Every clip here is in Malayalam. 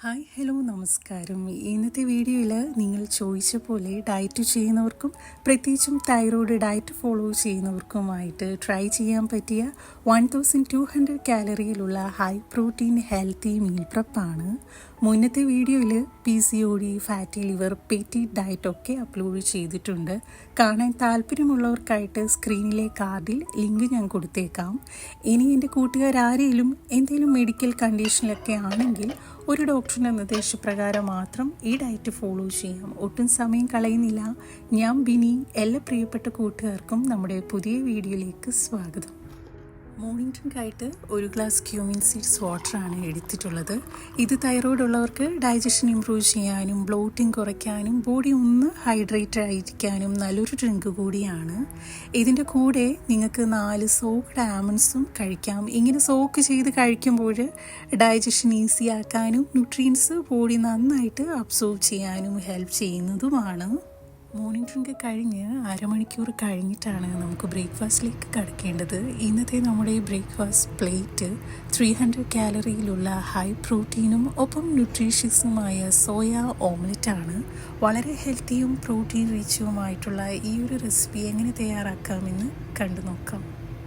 ഹായ് ഹലോ നമസ്കാരം. ഇന്നത്തെ വീഡിയോയിൽ നിങ്ങൾ ചോദിച്ച പോലെ ഡയറ്റ് ചെയ്യുന്നവർക്കും പ്രത്യേകിച്ചും തൈറോയ്ഡ് ഡയറ്റ് ഫോളോ ചെയ്യുന്നവർക്കുമായിട്ട് ട്രൈ ചെയ്യാൻ പറ്റിയ 1200 കാലറിയിലുള്ള ഹൈ പ്രോട്ടീൻ ഹെൽത്തി മീൽ പ്രപ്പാണ്. മുന്നത്തെ വീഡിയോയിൽ PCOD, ഫാറ്റി ലിവർ, പെറ്റിറ്റ് ഡയറ്റൊക്കെ അപ്ലോഡ് ചെയ്തിട്ടുണ്ട്. കാണാൻ താല്പര്യമുള്ളവർക്കായിട്ട് സ്ക്രീനിലെ കാർഡിൽ ലിങ്ക് ഞാൻ കൊടുത്തേക്കാം. ഇനി എൻ്റെ കൂട്ടുകാരാരെങ്കിലും എന്തെങ്കിലും മെഡിക്കൽ കണ്ടീഷനിലൊക്കെ ആണെങ്കിൽ ഒരു ഡോക്ടറിൻ്റെ നിർദ്ദേശപ്രകാരം മാത്രം ഈ ഡയറ്റ് ഫോളോ ചെയ്യാം. ഒട്ടും സമയം കളയുന്നില്ല. ഞാൻ ബിനി. എല്ലാ പ്രിയപ്പെട്ട കൂട്ടുകാർക്കും നമ്മുടെ പുതിയ വീഡിയോയിലേക്ക് സ്വാഗതം. മോർണിംഗ് ഡ്രിങ്കായിട്ട് ഒരു ഗ്ലാസ് ക്യൂമിൻ സീഡ്സ് വാട്ടറാണ് എടുത്തിട്ടുള്ളത്. ഇത് തൈറോയ്ഡ് ഉള്ളവർക്ക് ഡൈജഷൻ ഇമ്പ്രൂവ് ചെയ്യാനും ബ്ലോട്ടിങ് കുറയ്ക്കാനും ബോഡി ഒന്ന് ഹൈഡ്രേറ്റ് ആയിരിക്കാനും നല്ലൊരു ഡ്രിങ്ക് കൂടിയാണ്. ഇതിൻ്റെ കൂടെ നിങ്ങൾക്ക് 4 സോക്ക്ഡ് ആൽമണ്ട്സും കഴിക്കാം. ഇങ്ങനെ സോക്ക് ചെയ്ത് കഴിക്കുമ്പോൾ ഡൈജഷൻ ഈസി ആക്കാനും ന്യൂട്രിയൻസ് ബോഡി നന്നായിട്ട് അബ്സോർബ് ചെയ്യാനും ഹെൽപ്പ് ചെയ്യുന്നതുമാണ്. മോർണിംഗ് ഡ്രിങ്ക് കഴിഞ്ഞ് അരമണിക്കൂർ കഴിഞ്ഞിട്ടാണ് നമുക്ക് ബ്രേക്ക്ഫാസ്റ്റിലേക്ക് കടക്കേണ്ടത്. ഇന്നത്തെ നമ്മുടെ ബ്രേക്ക്ഫാസ്റ്റ് പ്ലേറ്റ് 300 കാലറിയിലുള്ള ഹൈ പ്രോട്ടീനും ഒപ്പം ന്യൂട്രീഷ്യസുമായ സോയ ഓംലെറ്റാണ്. വളരെ ഹെൽത്തിയും പ്രോട്ടീൻ റിച്ചുമായിട്ടുള്ള ഈ ഒരു റെസിപ്പി എങ്ങനെ തയ്യാറാക്കാമെന്ന് കണ്ടു നോക്കാം.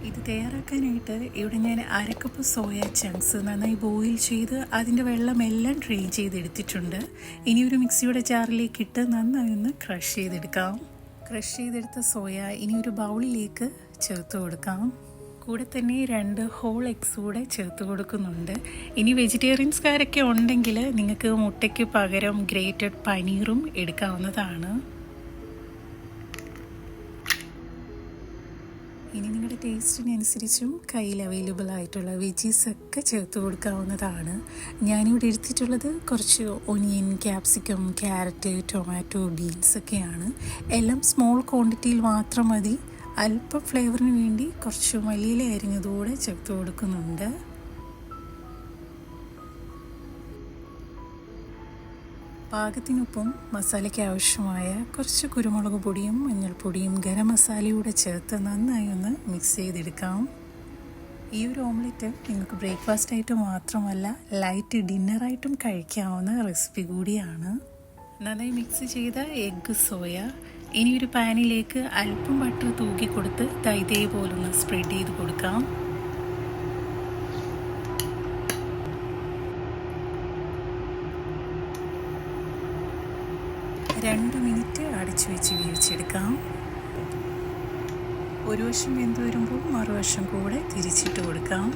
ഇത് തയ്യാറാക്കാനായിട്ട് ഇവിടെ ഞാൻ 1 കപ്പ് സോയ ചങ്ക്സ് നന്നായി ബോയിൽ ചെയ്ത് അതിൻ്റെ വെള്ളമെല്ലാം ഡ്രെയിൻ ചെയ്തെടുത്തിട്ടുണ്ട്. ഇനി ഒരു മിക്സിയുടെ ജാറിലേക്ക് ഇട്ട് നന്നായി ഒന്ന് ക്രഷ് ചെയ്തെടുക്കാം. ക്രഷ് ചെയ്തെടുത്ത സോയ ഇനി ഒരു ബൗളിലേക്ക് ചേർത്ത് കൊടുക്കാം. കൂടെ തന്നെ 2 ഹോൾ എഗ്സ് കൂടെ ചേർത്ത് കൊടുക്കുന്നുണ്ട്. ഇനി വെജിറ്റേറിയൻസുകാരൊക്കെ ഉണ്ടെങ്കിൽ നിങ്ങൾക്ക് മുട്ടയ്ക്ക് പകരം ഗ്രേറ്റഡ് പനീറും എടുക്കാവുന്നതാണ്. ഇനി നിങ്ങളുടെ ടേസ്റ്റിനനുസരിച്ചും കയ്യിൽ അവൈലബിൾ ആയിട്ടുള്ള വെജീസൊക്കെ ചേർത്ത് കൊടുക്കാവുന്നതാണ്. ഞാനിവിടെ എടുത്തിട്ടുള്ളത് കുറച്ച് ഒനിയൻ, ക്യാപ്സിക്കം, ക്യാരറ്റ്, ടൊമാറ്റോ, ബീൻസൊക്കെയാണ്. എല്ലാം സ്മോൾ ക്വാണ്ടിറ്റിയിൽ മാത്രം മതി. അല്പം ഫ്ലേവറിന് വേണ്ടി കുറച്ച് മല്ലിയില അരിഞ്ഞതുകൂടെ ചേർത്ത് കൊടുക്കുന്നുണ്ട്. പാകത്തിനൊപ്പം മസാലയ്ക്ക് ആവശ്യമായ കുറച്ച് കുരുമുളക് പൊടിയും മഞ്ഞൾപ്പൊടിയും ഗരം മസാലയൂടെ ചേർത്ത് നന്നായി ഒന്ന് മിക്സ് ചെയ്തെടുക്കാം. ഈ ഒരു ഓംലെറ്റ് നിങ്ങൾക്ക് ബ്രേക്ക്ഫാസ്റ്റായിട്ട് മാത്രമല്ല ലൈറ്റ് ഡിന്നറായിട്ടും കഴിക്കാവുന്ന റെസിപ്പി കൂടിയാണ്. നന്നായി മിക്സ് ചെയ്ത എഗ്ഗ്, സോയ ഇനി ഒരു പാനിലേക്ക് അല്പം ബട്ടർ തൂക്കി കൊടുത്ത് ഇതേപോലൊന്ന് സ്പ്രെഡ് ചെയ്ത് കൊടുക്കാം. രണ്ട് മിനിറ്റ് അടച്ചു വെച്ച് വേവിച്ചെടുക്കാം. ഒരു വശം വെന്ത് വരുമ്പോൾ മറുവശം കൂടെ തിരിച്ചിട്ട് കൊടുക്കാം.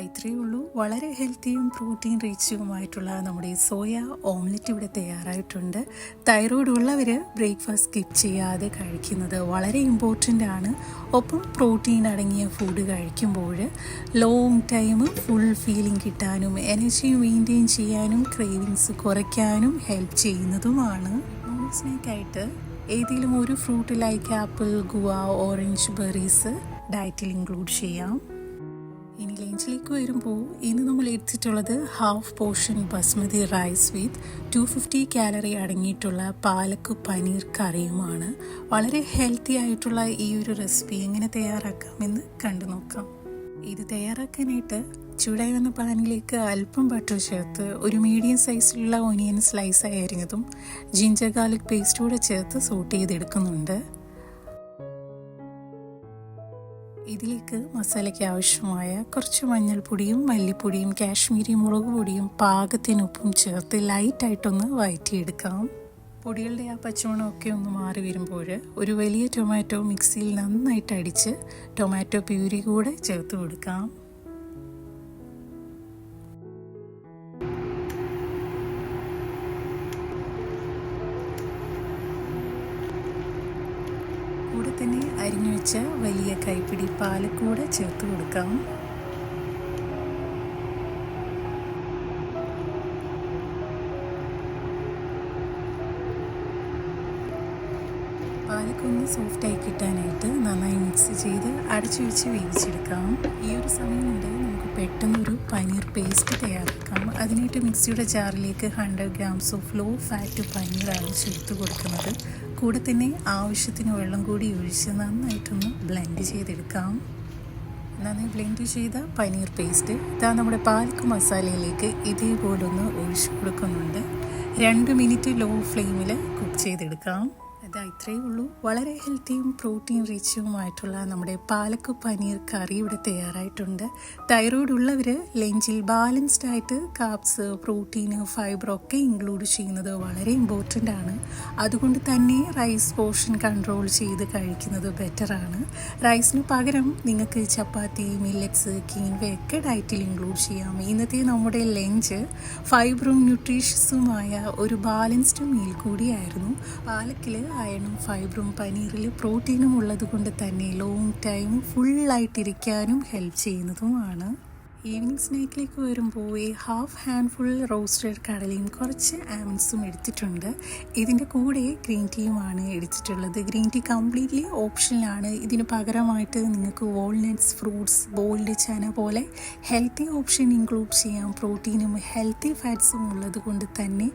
ഇത്രയേ ഉള്ളൂ. വളരെ ഹെൽത്തിയും പ്രോട്ടീൻ റിച്ചുമായിട്ടുള്ള നമ്മുടെ സോയ ഓംലെറ്റ് ഇവിടെ തയ്യാറായിട്ടുണ്ട്. തൈറോയ്ഡ് ഉള്ളവർ ബ്രേക്ക്ഫാസ്റ്റ് സ്കിപ്പ് ചെയ്യാതെ കഴിക്കുന്നത് വളരെ ഇമ്പോർട്ടൻ്റ് ആണ്. ഒപ്പം പ്രോട്ടീൻ അടങ്ങിയ ഫുഡ് കഴിക്കുമ്പോൾ ലോങ് ടൈം ഫുൾ ഫീലിംഗ് കിട്ടാനും എനർജി മെയിൻറ്റെയിൻ ചെയ്യാനും ക്രേവിങ്സ് കുറയ്ക്കാനും ഹെൽപ്പ് ചെയ്യുന്നതുമാണ്. മോർണിംഗ് സ്നാക്കായിട്ട് ഏതെങ്കിലും ഒരു fruit like apple, guava, orange, berries ഡയറ്റിൽ ഇൻക്ലൂഡ് ചെയ്യാം. ഇനി ലഞ്ചിലേക്ക് വരുമ്പോൾ ഇന്ന് നമ്മൾ എടുത്തിട്ടുള്ളത് half portion basmati rice with 250 calorie അടങ്ങിയിട്ടുള്ള പാലക്ക് പനീർ കറിയുമാണ്. വളരെ ഹെൽത്തി ആയിട്ടുള്ള ഈ ഒരു റെസിപ്പി എങ്ങനെ തയ്യാറാക്കാമെന്ന് കണ്ടു നോക്കാം. ഇത് തയ്യാറാക്കാനായിട്ട് ചൂടായി വന്ന പാനിലേക്ക് അല്പം ബട്ടർ ചേർത്ത് ഒരു മീഡിയം സൈസിലുള്ള ഒനിയൻ സ്ലൈസായി അരിഞ്ഞതും ജിഞ്ചർ ഗാർലിക് പേസ്റ്റ് കൂടെ ചേർത്ത് സോട്ട് ചെയ്തെടുക്കുന്നുണ്ട്. ഇതിലേക്ക് മസാലയ്ക്ക് ആവശ്യമായ കുറച്ച് മഞ്ഞൾപ്പൊടിയും മല്ലിപ്പൊടിയും കാശ്മീരി മുളക് പൊടിയും പാകത്തിനൊപ്പം ചേർത്ത് ലൈറ്റായിട്ടൊന്ന് വഴറ്റിയെടുക്കാം. പൊടികളുടെ ആ പച്ചമണമൊക്കെ ഒന്ന് മാറി വരുമ്പോൾ ഒരു വലിയ ടൊമാറ്റോ മിക്സിയിൽ നന്നായിട്ട് അടിച്ച് ടൊമാറ്റോ പ്യൂരി കൂടെ ചേർത്ത് കൊടുക്കാം. കൂടെ തന്നെ അരിഞ്ഞു വെച്ച വലിയ കൈപ്പിടി പാലക്കൂടെ ചേർത്ത് കൊടുക്കാം. പാലക്കൊന്ന് സോഫ്റ്റായി കിട്ടാനായിട്ട് നന്നായി മിക്സ് ചെയ്ത് അടച്ചു വെച്ച് വേവിച്ചെടുക്കാം. ഈ ഒരു സമയം കൊണ്ട് നമുക്ക് പെട്ടെന്നൊരു പനീർ പേസ്റ്റ് തയ്യാറാക്കാം. അതിനായിട്ട് മിക്സിയുടെ ജാറിലേക്ക് 100 ഗ്രാംസ് ഓഫ് ലോ ഫാറ്റ് പനീറാണ് ചേർത്ത് കൊടുക്കുന്നത്. കൂടെ തന്നെ ആവശ്യത്തിന് വെള്ളം കൂടി ഒഴിച്ച് നന്നായിട്ടൊന്ന് ബ്ലെൻഡ് ചെയ്തെടുക്കാം. നന്നായി ബ്ലെൻഡ് ചെയ്ത പനീർ പേസ്റ്റ് ഇതാ നമ്മുടെ പാലക്ക് മസാലയിലേക്ക് ഇതേപോലൊന്ന് ഒഴിച്ചു കൊടുക്കുന്നുണ്ട്. 2 മിനിറ്റ് ലോ ഫ്ലെയിമിൽ കുക്ക് ചെയ്തെടുക്കാം. ഇതാ ഇത്രയേ ഉള്ളൂ. വളരെ ഹെൽത്തിയും പ്രോട്ടീൻ റിച്ചുമായിട്ടുള്ള നമ്മുടെ പാലക്ക് പനീർ കറി ഇവിടെ തയ്യാറായിട്ടുണ്ട്. തൈറോയ്ഡ് ഉള്ളവർ ലഞ്ചിൽ ബാലൻസ്ഡ് ആയിട്ട് കാർബ്സ്, പ്രോട്ടീന്, ഫൈബർ ഒക്കെ ഇൻക്ലൂഡ് ചെയ്യുന്നത് വളരെ ഇമ്പോർട്ടൻ്റ് ആണ്. അതുകൊണ്ട് തന്നെ റൈസ് പോർഷൻ കൺട്രോൾ ചെയ്ത് കഴിക്കുന്നത് ബെറ്ററാണ്. റൈസിന് പകരം നിങ്ങൾക്ക് ചപ്പാത്തി, മില്ലറ്റ്സ്, കീൻവയൊക്കെ ഡയറ്റിൽ ഇൻക്ലൂഡ് ചെയ്യാം. ഇന്നത്തെ നമ്മുടെ ലഞ്ച് ഫൈബറും ന്യൂട്രീഷ്യസുമായ ഒരു ബാലൻസ്ഡ് മീൽ കൂടിയായിരുന്നു. പാലക്കിൽ അയണും ഫൈബറും പനീറിൽ പ്രോട്ടീനും ഉള്ളത് കൊണ്ട് തന്നെ ലോങ് ടൈം ഫുള്ളായിട്ടിരിക്കാനും ഹെൽപ്പ് ചെയ്യുന്നതുമാണ്. ഈവനിങ് സ്നാക്കിലേക്ക് വരുമ്പോൾ ഹാഫ് ഹാൻഡ്ഫുൾ റോസ്റ്റഡ് കടലയും കുറച്ച് ആൽമണ്ട്സും എടുത്തിട്ടുണ്ട്. ഇതിൻ്റെ കൂടെ ഗ്രീൻ ടീയുമാണ് എടുത്തിട്ടുള്ളത്. ഗ്രീൻ ടീ കംപ്ലീറ്റ്ലി ഓപ്ഷനിലാണ്. ഇതിന് പകരമായിട്ട് നിങ്ങൾക്ക് വാൾനട്ട്സ്, ഫ്രൂട്ട്സ്, ബോയിൽഡ് ചന പോലെ ഹെൽത്തി ഓപ്ഷൻ ഇൻക്ലൂഡ് ചെയ്യാം. പ്രോട്ടീനും ഹെൽത്തി ഫാറ്റ്സും ഉള്ളത് കൊണ്ട് തന്നെ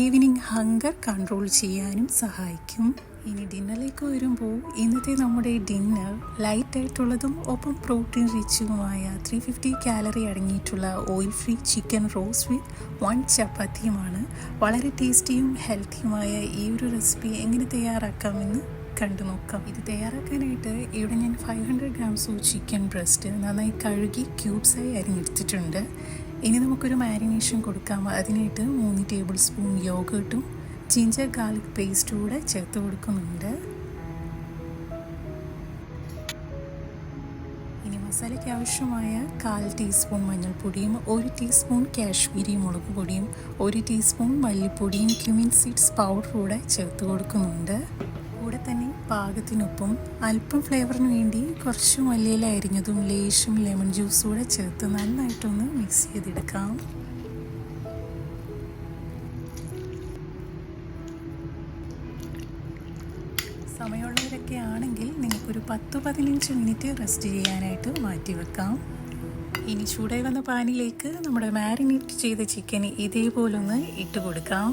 ഈവനിങ് ഹങ്കർ കൺട്രോൾ ചെയ്യാനും സഹായിക്കും. ഇനി ഡിന്നറിലേക്ക് വരുമ്പോൾ ഇന്നത്തെ നമ്മുടെ ഡിന്നർ ലൈറ്റായിട്ടുള്ളതും ഒപ്പം പ്രോട്ടീൻ റിച്ചുമായ 350 കാലറി അടങ്ങിയിട്ടുള്ള ഓയിൽ ഫ്രീ ചിക്കൻ റോസ്റ്റ് വിത്ത് 1 ചപ്പാത്തിയുമാണ്. വളരെ ടേസ്റ്റിയും ഹെൽത്തിയുമായ ഈ ഒരു റെസിപ്പി എങ്ങനെ തയ്യാറാക്കാമെന്ന് കണ്ടു നോക്കാം. ഇത് തയ്യാറാക്കാനായിട്ട് ഇവിടെ ഞാൻ 500 ഗ്രാംസ് ചിക്കൻ ബ്രസ്റ്റ് നന്നായി കഴുകി ക്യൂബ്സായി അരിഞ്ഞെടുത്തിട്ടുണ്ട്. ഇനി നമുക്കൊരു മാരിനേഷൻ കൊടുക്കാം. അതിനായിട്ട് 3 ടേബിൾ സ്പൂൺ യോഗർട്ടും ജിഞ്ചർ ഗാർലിക് പേസ്റ്റ് കൂടെ ചേർത്ത് കൊടുക്കുന്നുണ്ട്. ഇനി മസാലയ്ക്ക് ആവശ്യമായ 1/4 ടീസ്പൂൺ മഞ്ഞൾപ്പൊടിയും 1 ടീസ്പൂൺ കാശ്മീരി മുളക് പൊടിയും 1 ടീസ്പൂൺ മല്ലിപ്പൊടിയും ക്യുമിൻ സീഡ്സ് പൗഡർ കൂടെ ചേർത്ത് കൊടുക്കുന്നുണ്ട്. കൂടെ തന്നെ പാകത്തിനൊപ്പം അല്പം ഫ്ലേവറിന് വേണ്ടി കുറച്ച് മല്ലിയില അരിഞ്ഞതും ലേശം ലെമൺ ജ്യൂസ് കൂടെ ചേർത്ത് നന്നായിട്ടൊന്ന് മിക്സ് ചെയ്തെടുക്കാം. സമയമുള്ളവരൊക്കെ ആണെങ്കിൽ നിങ്ങൾക്കൊരു 10-15 മിനിറ്റ് റെസ്റ്റ് ചെയ്യാനായിട്ട് മാറ്റി വെക്കാം. ഇനി ചൂടായി വന്ന പാനിലേക്ക് നമ്മുടെ മാരിനേറ്റ് ചെയ്ത ചിക്കൻ ഇതേപോലൊന്ന് ഇട്ട് കൊടുക്കാം.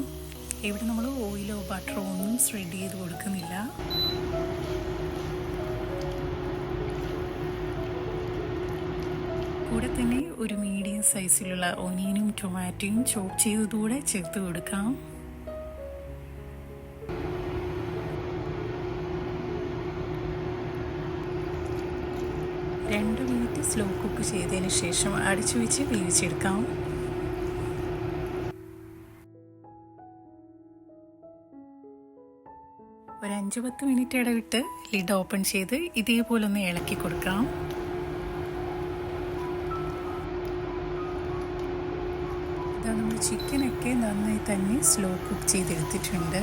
ഇവിടെ നമ്മൾ ഓയിലോ ബട്ടറോ ഒന്നും സ്പ്രെഡ് ചെയ്ത് കൊടുക്കുന്നില്ല. കൂടെ തന്നെ ഒരു മീഡിയം സൈസിലുള്ള ഒനിയനും ടൊമാറ്റോയും ചോപ്പ് ചെയ്തതുകൂടെ ചേർത്ത് കൊടുക്കാം. 2 മിനിറ്റ് സ്ലോ കുക്ക് ചെയ്തതിന് ശേഷം അടച്ചു വെച്ച് വേവിച്ചെടുക്കാം. ഒരു 5-10 മിനിറ്റ് ഇടവിട്ട് ലിഡ് ഓപ്പൺ ചെയ്ത് ഇതേപോലൊന്ന് ഇളക്കി കൊടുക്കാം. ഇതാ നമ്മൾ ചിക്കനൊക്കെ നന്നായി തന്നെ സ്ലോ കുക്ക് ചെയ്തെടുത്തിട്ടുണ്ട്.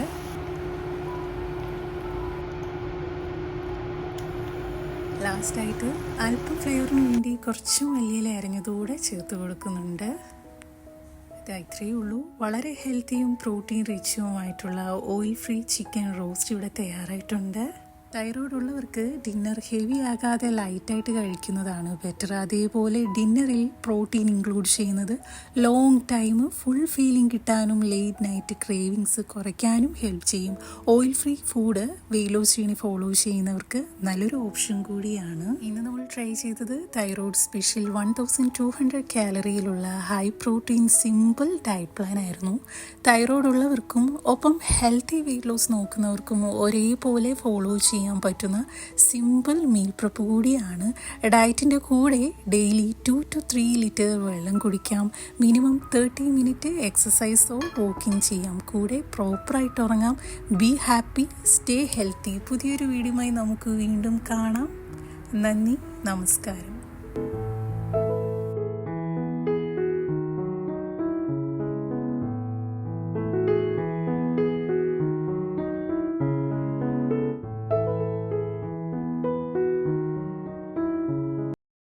ലാസ്റ്റായിട്ട് അല്പം ഫ്ലേവറിന് വേണ്ടി കുറച്ച് മല്ലിയില അരിഞ്ഞതുകൂടെ ചേർത്ത് കൊടുക്കുന്നുണ്ട്. ഇത്രയേ ഉള്ളൂ. വളരെ ഹെൽത്തിയും പ്രോട്ടീൻ റിച്ചുമായിട്ടുള്ള ഓയിൽ ഫ്രീ ചിക്കൻ റോസ്റ്റ് ഇവിടെ തയ്യാറായിട്ടുണ്ട്. തൈറോയ്ഡ് ഉള്ളവർക്ക് ഡിന്നർ ഹെവി ആകാതെ ലൈറ്റായിട്ട് കഴിക്കുന്നതാണ് ബെറ്റർ. അതേപോലെ ഡിന്നറിൽ പ്രോട്ടീൻ ഇൻക്ലൂഡ് ചെയ്യുന്നത് ലോങ് ടൈം ഫുൾ ഫീലിംഗ് കിട്ടാനും ലേറ്റ് നൈറ്റ് ക്രേവിങ്സ് കുറയ്ക്കാനും ഹെൽപ്പ് ചെയ്യും. Oil free food weight loss ചെയ്യണി ഫോളോ ചെയ്യുന്നവർക്ക് നല്ലൊരു ഓപ്ഷൻ കൂടിയാണ്. ഇന്ന് നമ്മൾ ട്രൈ ചെയ്തത് തൈറോയ്ഡ് സ്പെഷ്യൽ 1200 കാലറിയിലുള്ള high protein simple diet plan ആയിരുന്നു. തൈറോയ്ഡ് ഉള്ളവർക്കും ഒപ്പം ഹെൽത്തി വെയിറ്റ് ലോസ് നോക്കുന്നവർക്കും ഒരേപോലെ ഫോളോ ചെയ്യാൻ പറ്റുന്ന സിമ്പിൾ മീൽ പ്രിപ്പ് കൂടിയാണ്. ഡയറ്റിൻ്റെ കൂടെ ഡെയിലി 2 to 3 ലിറ്റർ വെള്ളം കുടിക്കാം. മിനിമം 30 മിനിറ്റ് എക്സസൈസോ വാക്കിംഗ് ചെയ്യാം. കൂടെ പ്രോപ്പറായിട്ട് ഉറങ്ങാം. Be happy, stay healthy. പുതിയൊരു വീഡിയോയുമായി നമുക്ക് വീണ്ടും കാണാം. നന്ദി, നമസ്കാരം.